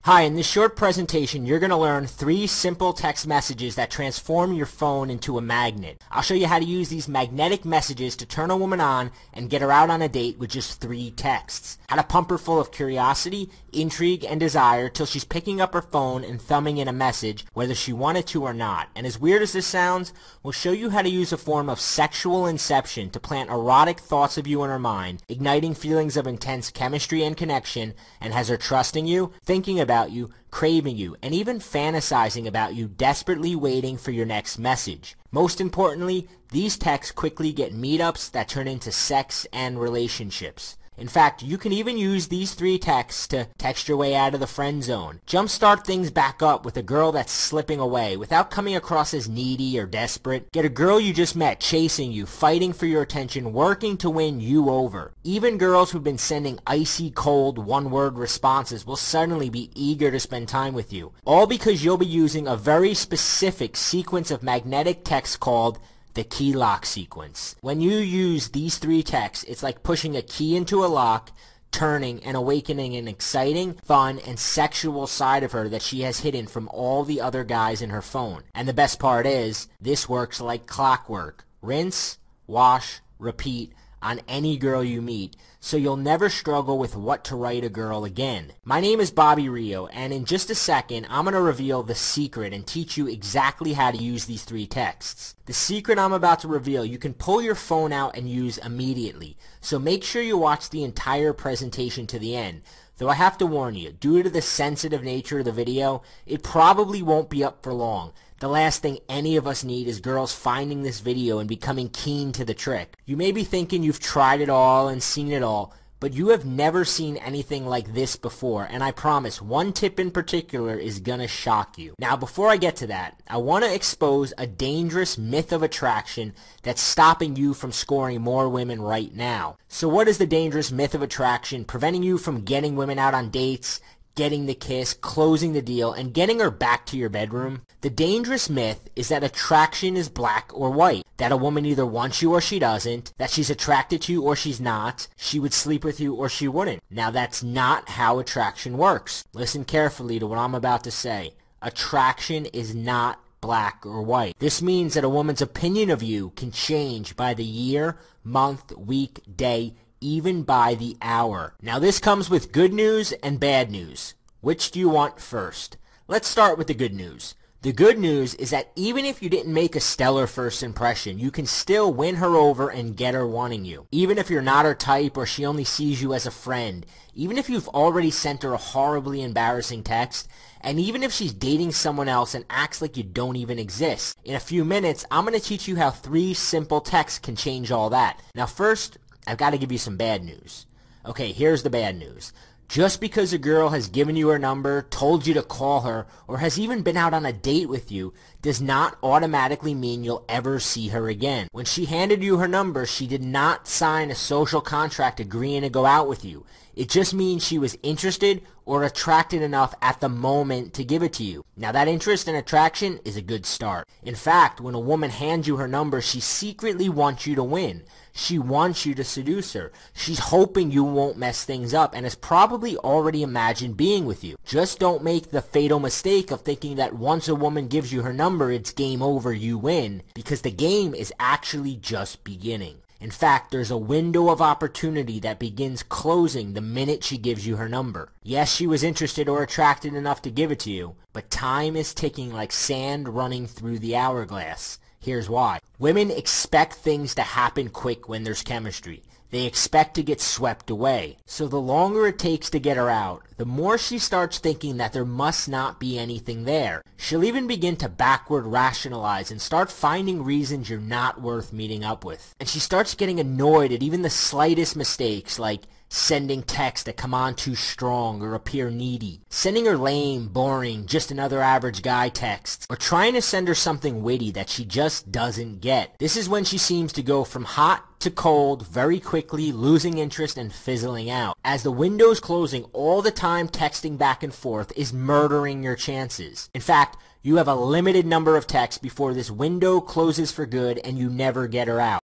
Hi, in this short presentation, you're going to learn 3 simple text messages that transform your phone into a magnet. I'll show you how to use these magnetic messages to turn a woman on and get her out on a date with just 3 texts. How to pump her full of curiosity, intrigue, and desire till she's picking up her phone and thumbing in a message, whether she wanted to or not. And as weird as this sounds, we'll show you how to use a form of sexual inception to plant erotic thoughts of you in her mind, igniting feelings of intense chemistry and connection, and has her trusting you, thinking about you, craving you, and even fantasizing about you, desperately waiting for your next message. Most importantly, these texts quickly get meetups that turn into sex and relationships. In fact, you can even use these 3 texts to text your way out of the friend zone. Jumpstart things back up with a girl that's slipping away without coming across as needy or desperate. Get a girl you just met chasing you, fighting for your attention, working to win you over. Even girls who've been sending icy cold one-word responses will suddenly be eager to spend time with you. All because you'll be using a very specific sequence of magnetic text called the key lock sequence. When you use these 3 texts, it's like pushing a key into a lock, turning and awakening an exciting, fun, and sexual side of her that she has hidden from all the other guys in her phone. And the best part is, this works like clockwork. Rinse, wash, repeat on any girl you meet, so you'll never struggle with what to write a girl again. My name is Bobby Rio, and in just a second, I'm going to reveal the secret and teach you exactly how to use these 3 texts. The secret I'm about to reveal, you can pull your phone out and use immediately, so make sure you watch the entire presentation to the end. Though I have to warn you, due to the sensitive nature of the video, it probably won't be up for long. The last thing any of us need is girls finding this video and becoming keen to the trick. You may be thinking you've tried it all and seen it all, but you have never seen anything like this before, and I promise one tip in particular is gonna shock you. Now, before I get to that, I want to expose a dangerous myth of attraction that's stopping you from scoring more women right now. So what is the dangerous myth of attraction preventing you from getting women out on dates, getting the kiss, closing the deal, and getting her back to your bedroom? The dangerous myth is that attraction is black or white, that a woman either wants you or she doesn't, that she's attracted to you or she's not, she would sleep with you or she wouldn't. Now that's not how attraction works. Listen carefully to what I'm about to say. Attraction is not black or white. This means that a woman's opinion of you can change by the year, month, week, day, even by the hour. Now this comes with good news and bad news. Which do you want first? Let's start with the good news. The good news is that even if you didn't make a stellar first impression, you can still win her over and get her wanting you. Even if you're not her type or she only sees you as a friend, even if you've already sent her a horribly embarrassing text, and even if she's dating someone else and acts like you don't even exist. In a few minutes, I'm going to teach you how 3 simple texts can change all that. Now first, I've got to give you some bad news. Okay, here's the bad news. Just because a girl has given you her number, told you to call her, or has even been out on a date with you, does not automatically mean you'll ever see her again. When she handed you her number, she did not sign a social contract agreeing to go out with you. It just means she was interested or attracted enough at the moment to give it to you. Now that interest and attraction is a good start. In fact, when a woman hands you her number, she secretly wants you to win. She wants you to seduce her. She's hoping you won't mess things up and has probably already imagined being with you. Just don't make the fatal mistake of thinking that once a woman gives you her number, it's game over, you win, because the game is actually just beginning. In fact, there's a window of opportunity that begins closing the minute she gives you her number. Yes, she was interested or attracted enough to give it to you, but time is ticking like sand running through the hourglass. Here's why. Women expect things to happen quick when there's chemistry. They expect to get swept away. So the longer it takes to get her out, the more she starts thinking that there must not be anything there. She'll even begin to backward rationalize and start finding reasons you're not worth meeting up with. And she starts getting annoyed at even the slightest mistakes, like sending texts that come on too strong or appear needy, sending her lame, boring, just another average guy texts, or trying to send her something witty that she just doesn't get. This is when she seems to go from hot to cold very quickly, losing interest and fizzling out. As the window's closing, all the time texting back and forth is murdering your chances. In fact, you have a limited number of texts before this window closes for good and you never get her out.